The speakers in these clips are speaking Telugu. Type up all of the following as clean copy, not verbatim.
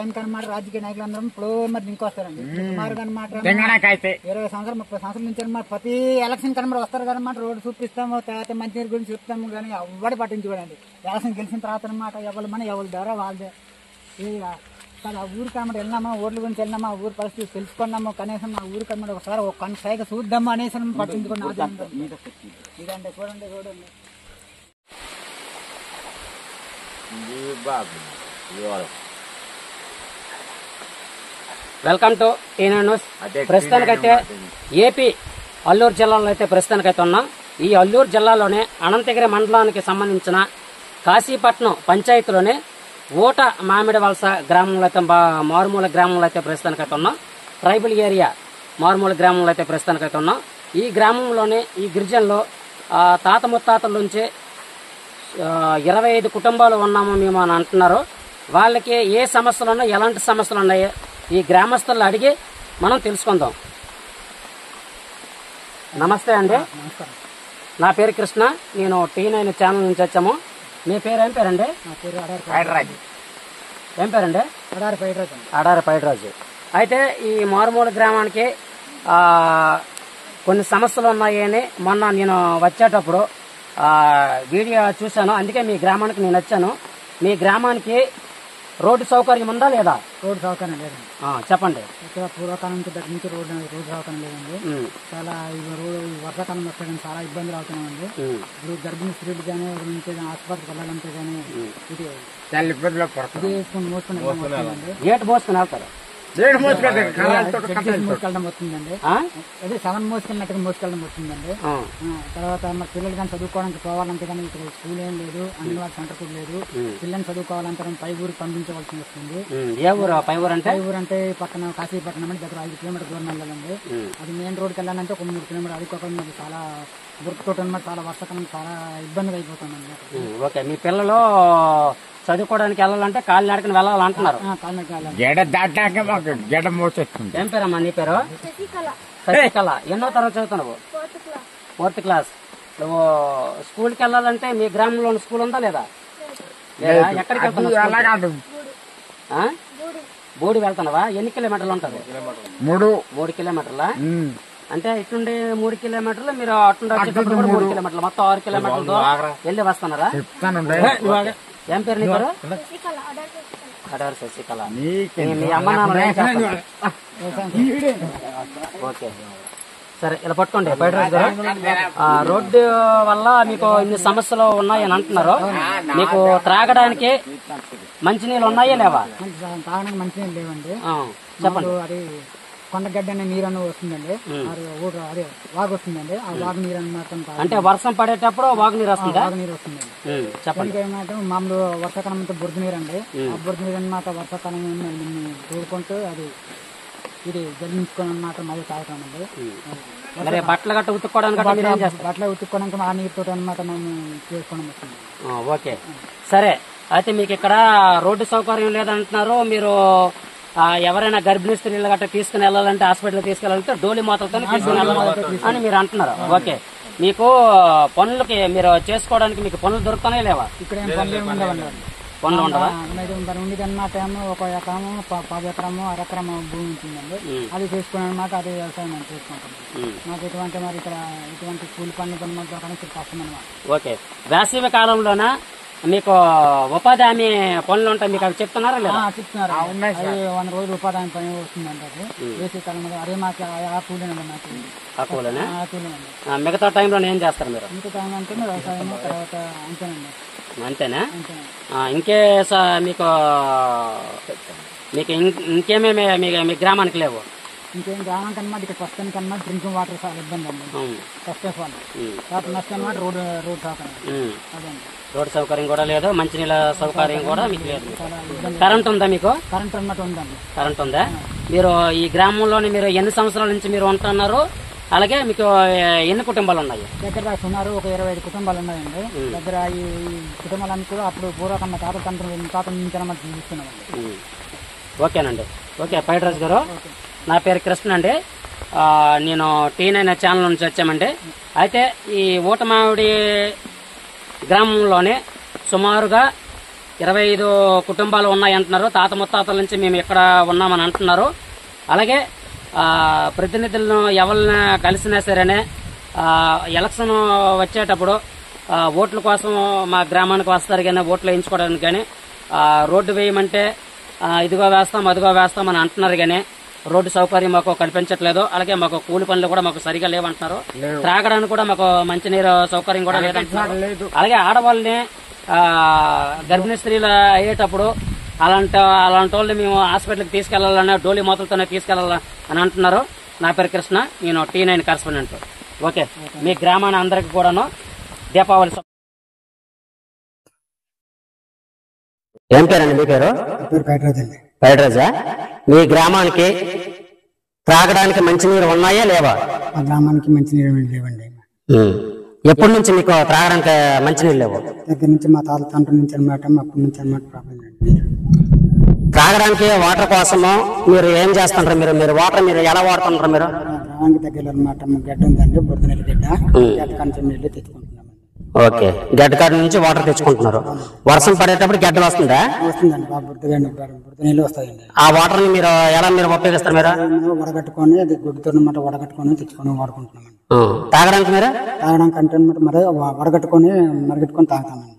టైంకి అనమాట రాజకీయ నాయకులు అందరం ఇప్పుడు మరి ఇంకొస్తారండి సుమారుగా అనమాట 20 సంవత్సరాలు 30 సంవత్సరాల నుంచి అనమాట ప్రతి ఎలక్షన్ కనమాట వస్తారు కదనమాట రోడ్డు చూపిస్తాము తర్వాత మంచినీరు గురించి చెప్తాము కానీ ఎవరు పట్టించుకోండి ఎలక్షన్ గెలిచిన తర్వాత అనమాట ఎవరు మన ఎవరి ద్వారా వాళ్ళదే సార్ ఆ ఊరికి అనమాట వెళ్ళినామా ఓట్ల గురించి వెళ్ళినామా ఊరి పరిస్థితి తెలుసుకున్నాము కనీసం మా ఊరికి అనమాట ఒకసారి ఒక కనసాయిగా చూద్దాము అనేసి పట్టించుకున్నాం ఇదండి చూడండి చూడండి వెల్కమ్ టు టీనా న్యూస్. ప్రస్తుతానికైతే ఏపీ అల్లూరు జిల్లాలో అయితే ప్రస్తుతానికైతే ఉన్నాం. ఈ అల్లూరు జిల్లాలోనే అనంతగిరి మండలానికి సంబంధించిన కాశీపట్నం పంచాయతీలోనే ఓట మామిడి వలస గ్రామంలో అయితే మారుమూల గ్రామంలో అయితే ప్రస్తుతానికైతే ఉన్నాం. ట్రైబల్ ఏరియా మారుమూల గ్రామంలో అయితే ప్రస్తుతానికైతే ఉన్నాం. ఈ గ్రామంలోనే ఈ గిరిజనలో తాత ముత్తాతల నుంచి 25 కుటుంబాలు ఉన్నాము మేము అని అంటున్నారు. వాళ్ళకి ఏ సమస్యలు ఉన్నాయి, ఎలాంటి సమస్యలు ఉన్నాయి ఈ గ్రామస్తులను అడిగి మనం తెలుసుకుందాం. నమస్తే అండి, నా పేరు కృష్ణ, నేను T9 ఛానల్ నుంచి వచ్చాము. మీ పేరు ఏం పేరండి? ఏం పేరండి? అడారి పైడరాజు. అయితే ఈ మారుమూల గ్రామానికి కొన్ని సమస్యలు ఉన్నాయని మొన్న నేను వచ్చేటప్పుడు వీడియో చూశాను, అందుకే మీ గ్రామానికి నేను వచ్చాను. మీ గ్రామానికి రోడ్డు సౌకర్యం ఉందా లేదా? రోడ్డు సౌకర్యం లేదండి. చెప్పండి. పూర్వకాలం నుంచి దగ్గర నుంచి రోడ్డు సౌకర్యం లేదండి. చాలా వర్షాకాలం వస్తే కానీ చాలా ఇబ్బందులు అవుతున్నాయండి. ఇప్పుడు గర్భిణీ స్త్రీలు కానీ ఆసుపత్రికి వెళ్ళాలంటే కానీ ఇది మోసుకుని వెళ్తారు. మోసుకెళ్ళడం వస్తుందండి, అదే 7 మోసుకెళ్ళినట్టుగా మోసుకెళ్ళడం వస్తుందండి. తర్వాత మన పిల్లలు కానీ చదువుకోవడానికి పోవాలంటే కానీ ఇక్కడ స్కూల్ ఏం లేదు, అంగన్వాడీ సెంటర్ కూడా లేదు. పిల్లల్ని చదువుకోవాలంటే పై ఊరికి పంపించవలసి వస్తుంది. పై ఊరు అంటే పక్కన కాశీపట్నం అంటే దగ్గర 5 కిలోమీటర్ దూరం వెళ్ళాలండి. అది మెయిన్ రోడ్కి వెళ్ళాలంటే ఒక 3 కిలోమీటర్. అది కాకుండా మాకు చాలా గుర్తుకోవటం అనమాట, చాలా వర్షాకాలం చాలా ఇబ్బందిగా అయిపోతుంది అనమాట. ఓకే, మీ పిల్లలు చదువుకోవడానికి వెళ్ళాలంటే కాళ్ళు నడకని వెళ్ళాలంటున్నారు. ఏం పేరమ్మా నీ పేరు? శశికళ. ఎన్నో తరగతి చదువుతున్నావు? 4th class. నువ్వు స్కూల్కి వెళ్ళాలంటే మీ గ్రామంలో స్కూల్ ఉందా లేదా? ఎక్కడికి వెళ్తున్నావు? బోడి వెళ్తున్నావా? ఎన్ని కిలోమీటర్లు ఉంటుంది? 3 కిలోమీటర్లా? అంటే ఇటుండి 3 కిలోమీటర్లు, మీరు అటుండి వచ్చేటప్పుడు 3 కిలోమీటర్లు, మొత్తం 6 కిలోమీటర్లు దూరం వెళ్ళి వస్తున్నారా? ఏం పేరు నీ పేరు? అడారి శశికళ. మీ అమ్మ నాన్న ఏం చేస్తారు? ఓకే, సరే ఇలా పట్టుకోండి. రోడ్డు వల్ల మీకు ఇన్ని సమస్యలు ఉన్నాయని అంటున్నారు. మీకు త్రాగడానికి మంచినీళ్ళు ఉన్నాయా లేవా? తాగడానికి మంచినీళ్ళు లేవండి. చెప్పండి. అది కొండగడ్డ అనే నీరు అని వస్తుందండి, అదే వాగు వస్తుందండి. ఆ వాగు నీరు అన్నమాట. అంటే వర్షం పడేటప్పుడు వాగు నీరు వస్తుంది. వాగు నీరు వస్తుందండి. చెప్పండి. ఏమంటే మామూలు వర్షాకాలం అంతా బురద నీరు అండి. ఆ బురద నీరు అన్నమాట వర్షాకాలం తోడుకుంటూ అది ఇది జల్లించుకొని అన్నమాట మళ్ళీ తాగుతామండి. బట్టలు గట్ట ఉతుక్కోవడానికి బట్టలు ఉతుక్కోవడానికి ఆ నీరుతో అన్నమాట మేము చేసుకోవడం వస్తుంది. ఓకే, సరే. అయితే మీకు ఇక్కడ రోడ్డు సౌకర్యం లేదంటున్నారు. మీరు ఎవరైనా గర్భిణీ స్త్రీలు గట్రా తీసుకుని వెళ్ళాలంటే హాస్పిటల్ తీసుకెళ్ళాలంటే డోలి మూతలతో తీసుకుని వెళ్ళాలి అని మీరు అంటున్నారు. ఓకే, మీకు పనులకి మీరు చేసుకోవడానికి మీకు పనులు దొరుకుతానే లేవా? ఇక్కడ ఏం పనులు ఉండవండి. పనులు ఉండవా? ఉండేది అన్నమాట. ఒక ఎకరము 10 ఎకరము 1 ఎకరము భూమి ఉంటుందండి. అది చేసుకుని అనమాట. అది వ్యవసాయం మనం చేసుకుంటాం. మాకు ఎటువంటి మరి ఇక్కడ ఎటువంటి కూలి పనులు పని దొరకడానికి కష్టం అనమాట. ఓకే, వేసవి కాలంలోన మీకు ఉపాధి హామీ పనులు ఉంటాయి, మీకు అవి చెప్తున్నారా లేదా? చెప్తున్నారు. 100 రోజులు ఉపాధి హామీ పని వస్తుందండి. అది వేసవి కాలంలో అదే మాకు ఆ కూలీనండి. మాకు ఆ కూలీనే. మిగతా టైంలో ఏం చేస్తారు మీరు? మిగతా టైం అంటే వ్యవసాయం తర్వాత అంతేనండి. అంతేనా? ఇంకే మీకు ఇంకేమేమి మీ గ్రామానికి లేవు? ఇంకేం గ్రామానికి అన్నమాట ఇక్కడ ప్రస్తుతానికి అన్నమాట డ్రింకింగ్ వాటర్ చాలా ఇబ్బంది అండి. ఫస్ట్ ఆఫ్ ఆల్ తర్వాత నెక్స్ట్ అన్నమాట రోడ్ సౌకర్యం. అదండి, రోడ్ సౌకర్యం కూడా లేదు, మంచినీళ్ళ సౌకర్యం కూడా మీకు లేదు. కరెంట్ ఉందా మీకు? కరెంట్ అన్నమాట ఉందండి. కరెంట్ ఉందా? మీరు ఈ గ్రామంలోని మీరు ఎన్ని సంవత్సరాల నుంచి మీరు ఉంటున్నారు? అలాగే మీకు ఎన్ని కుటుంబాలు ఉన్నాయి? దగ్గర సుమారు ఒక 25 కుటుంబాలు ఉన్నాయండి. దగ్గర ఈ కుటుంబాలన్నీ కూడా అప్పుడు పూర్వకన్న తాత నుంచి అన్నమాట జీవిస్తున్నామండి. ఓకేనండి. ఓకే, పైడరాజు గారు, నా పేరు కృష్ణ అండి. నేను T9 ఛానల్ నుంచి వచ్చామండి. అయితే ఈ ఊటమావిడి గ్రామంలోనే సుమారుగా 25 కుటుంబాలు ఉన్నాయి అంటున్నారు. తాత ముత్తాతల నుంచి మేము ఇక్కడ ఉన్నామని అంటున్నారు. అలాగే ప్రతినిధులను ఎవరిని కలిసినా సరేనే ఎలక్షన్ వచ్చేటప్పుడు ఓట్ల కోసం మా గ్రామానికి వస్తారు కానీ ఓట్లు వేయించుకోవడానికి కానీ రోడ్డు వేయమంటే ఇదిగో వేస్తాం అదిగో వేస్తాం అని అంటున్నారు కానీ రోడ్డు సౌకర్యం మాకు కల్పించట్లేదు. అలాగే మాకు కూలి పనులు కూడా మాకు సరిగా లేవంటున్నారు. త్రాగడానికి కూడా మాకు మంచినీరు సౌకర్యం కూడా లేదంటున్నారు. అలాగే ఆడవాళ్ళని గర్భిణీ స్త్రీలు అయ్యేటప్పుడు అలాంటి వాళ్ళని మేము హాస్పిటల్కి తీసుకెళ్లాలన్నా డోలీ మూతలతోనే తీసుకెళ్లాలని అని అంటున్నారు. నా పేరు కృష్ణ, నేను T9 కరెస్పాండెంట్. ఓకే, మీ గ్రామాన్ని అందరికి కూడాను దీపావళి. ఏం పేరండి మీ పేరు? పైడరాజా. మీ గ్రామానికి త్రాగడానికి మంచినీరు ఉన్నాయా లేవా? మా గ్రామానికి మంచినీరు లేవండి. ఎప్పటి నుంచి మీకు త్రాగడానికి మంచినీళ్ళు లేవు? దగ్గర నుంచి మా తాత తండ్రి నుంచి అనమాట, అప్పటి నుంచి అనమాట ప్రాబ్లం. త్రాగడానికి వాటర్ కోసము మీరు ఏం చేస్తుంటారు? మీరు వాటర్ మీరు ఎలా వాడుతుంటారు? మీరు గ్రామానికి దగ్గర అనమాట గడ్డ ఉందండి, బురదనీళ్ళ గడ్డ. గడ్డ కంచెం నీళ్ళు తెచ్చుకుంటున్నాం. ఓకే, గడ్డ కాడ నుంచి వాటర్ తెచ్చుకుంటున్నారు. వర్షం పడేటప్పుడు గడ్డ వస్తుందా? వస్తుందండి, బాగా బురద నీళ్ళు వస్తాయండి. ఆ వాటర్ ని మీరు ఎలా ఉపయోగిస్తారు? మీరు వడగట్టుకొని అది గుడ్డుతో అనమాట వడగట్టుకొని తెచ్చుకొని వాడుకుంటున్నామండి. తాగడానికి మీరు తాగడానికి అంటే అనమాట మరి వడగట్టుకొని మరగట్టుకొని తాగుతామండి.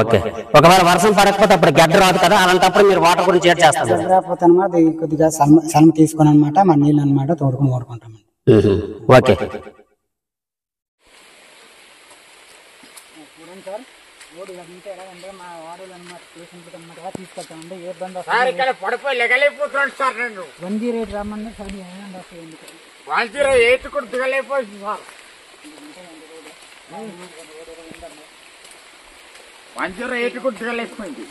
ఓకే, ఒకవేళ వర్షం పడకపోతే అప్పుడు గడ్డ రాదు కదా, అలాంటప్పుడు మీరు వాటర్ గురించి ఏం చేస్తారు? రాకపోతే అనమాట కొద్దిగా సల్మ తీసుకొని అనమాట మా నీళ్ళు అనమాట తోడుకొని వాడుకుంటామండి. ఓకే. మా వాడలు అనమాట పేషెంట్ అనమాట తీసుకొచ్చామండి. ఏ ఇబ్బంది వన్ జీరో రమ్మని సరే వస్తాయండి. 108 కూడా దిగలేకపోయింది సార్. 108 కూడా దిగలేకపోయింది.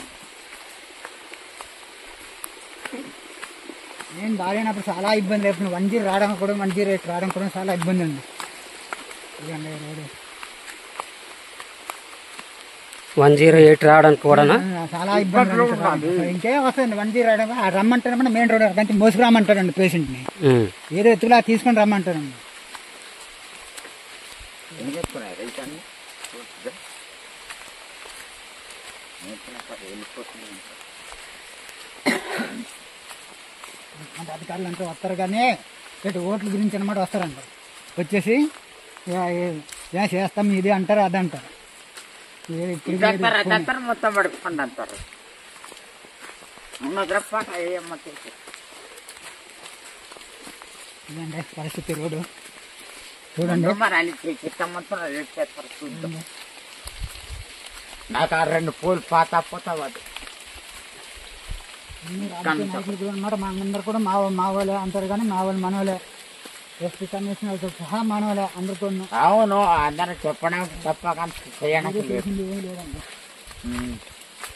నేను బాగాలేనప్పుడు చాలా ఇబ్బంది లేకపోయింది. 108 రావడం కూడా 108 రావడం కూడా చాలా ఇబ్బంది అండి. రోడ్డు 108 రావడానికి కూడా చాలా ఇబ్బంది. ఇంకేం వస్తుంది 108 రావడం రమ్మంటారన్నమాట. మెయిన్ రోడ్ కంటే మోసుకురామంటారండి పేషెంట్ ని. ఏదో ఎత్తులా తీసుకొని రమ్మంటారండి. అధికారులు అంతా వస్తారు కానీ ఇటు ఓట్ల గురించి అనమాట వస్తారంట. వచ్చేసి ఏం చేస్తాం ఇది అంటారు అది అంటారు. మొత్తం పడుకోండి అంటారు. ఇదండి పరిస్థితి రోడ్డు చూడండి. నాకు 2 పూలు పోతా వాడు అనమాట. మా అందరు కూడా మా వాళ్ళే అంటారు కానీ మా వాళ్ళు మనోలే. ఎస్పీ కమిషనర్ సహా మనోలే అందరితో. అవును, అందరూ చెప్పడం తప్ప కానీ చేయడానికి లేదండి.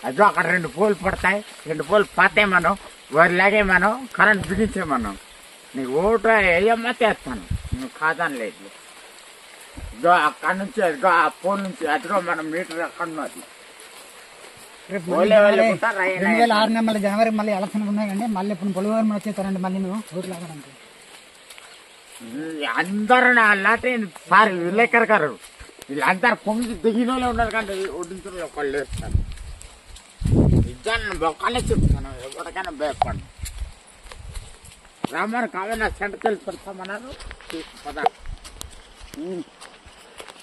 అదో అక్కడ 2 పూలు పడతాయి, 2 పూలు పోతాయి. మనం వరిలాగే మనం కరెంట్ బిగించే మనం నీకు ఓటు వేయమ్మా చేస్తాను, నువ్వు కాదని లేదు. ఇదో అక్కడ నుంచి అదిగో ఆ పూల నుంచి అదిగో మనం మీటర్ అక్కడ ఉన్నది. 2006 జనవరి మళ్ళీ ఎలక్షన్ ఉన్నాయండి. మళ్ళీ ఇప్పుడు పొలివారం వచ్చేస్తారండి మళ్ళీ మేము ఓట్లు ఆగడానికి. అందరూ అలాంటి సార్ విలేకరు గారు వీళ్ళందరూ పొంగి దిగినోళ్ళే ఉన్నారు కానీ ఒడ్డించిన ఒకళ్ళు వేస్తారు. నిజాన్ని బొక్కలే చెప్తాను, ఎవరికైనా భయపడను. రామారు కావాలన్నా సెంటర్కి పెడతామన్నారు. పదా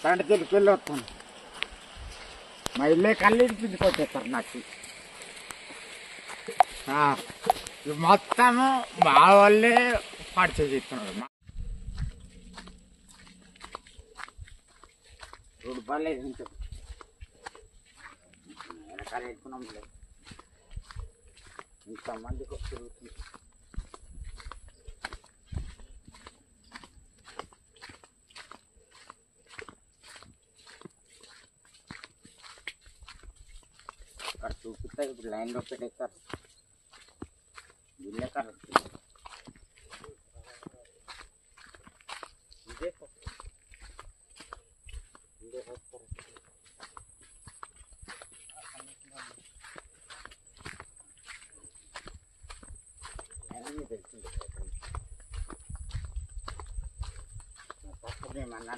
సెంటర్కి వెళ్ళి వస్తాను. మా ఇల్లే కళ్ళు ఇడిపించుకొచ్చేస్తారు నాకు. మొత్తము మా వాళ్ళే పాడు చేస్తున్నారు. రోడ్డు బాగాలేదు వెనకాల ఎక్కున్నాం లేదు. ఇంతమందికి తిరుగుతుంది. అక్కడ చూపిస్తారు. ఇప్పుడు లైన్లో పెట్టేస్తారు. విలేకరు తప్పదేమన్నా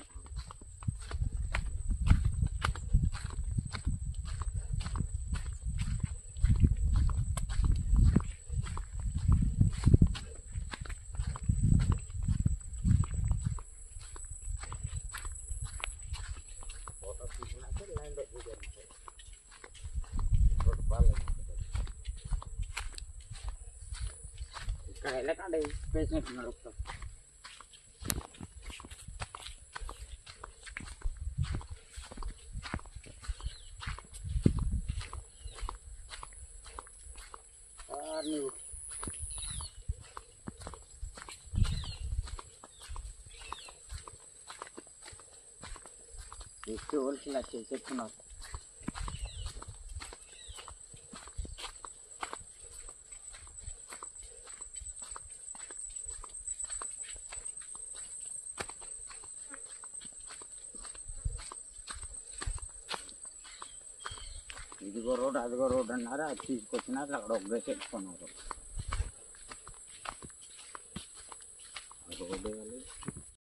వెళ్ళకండి పేషెంట్ నడుపుతాం. నువ్వు ಎಷ್ಟು ಹೋಲ್ಸಿಲ್ಲ చెప్తున్నావు. ఇదిగో రోడ్ అదిగో రోడ్ అన్నారు, అది తీసుకొచ్చినారు అక్కడ ఒక గేసి పెట్టుకున్నారు. రోడ్డు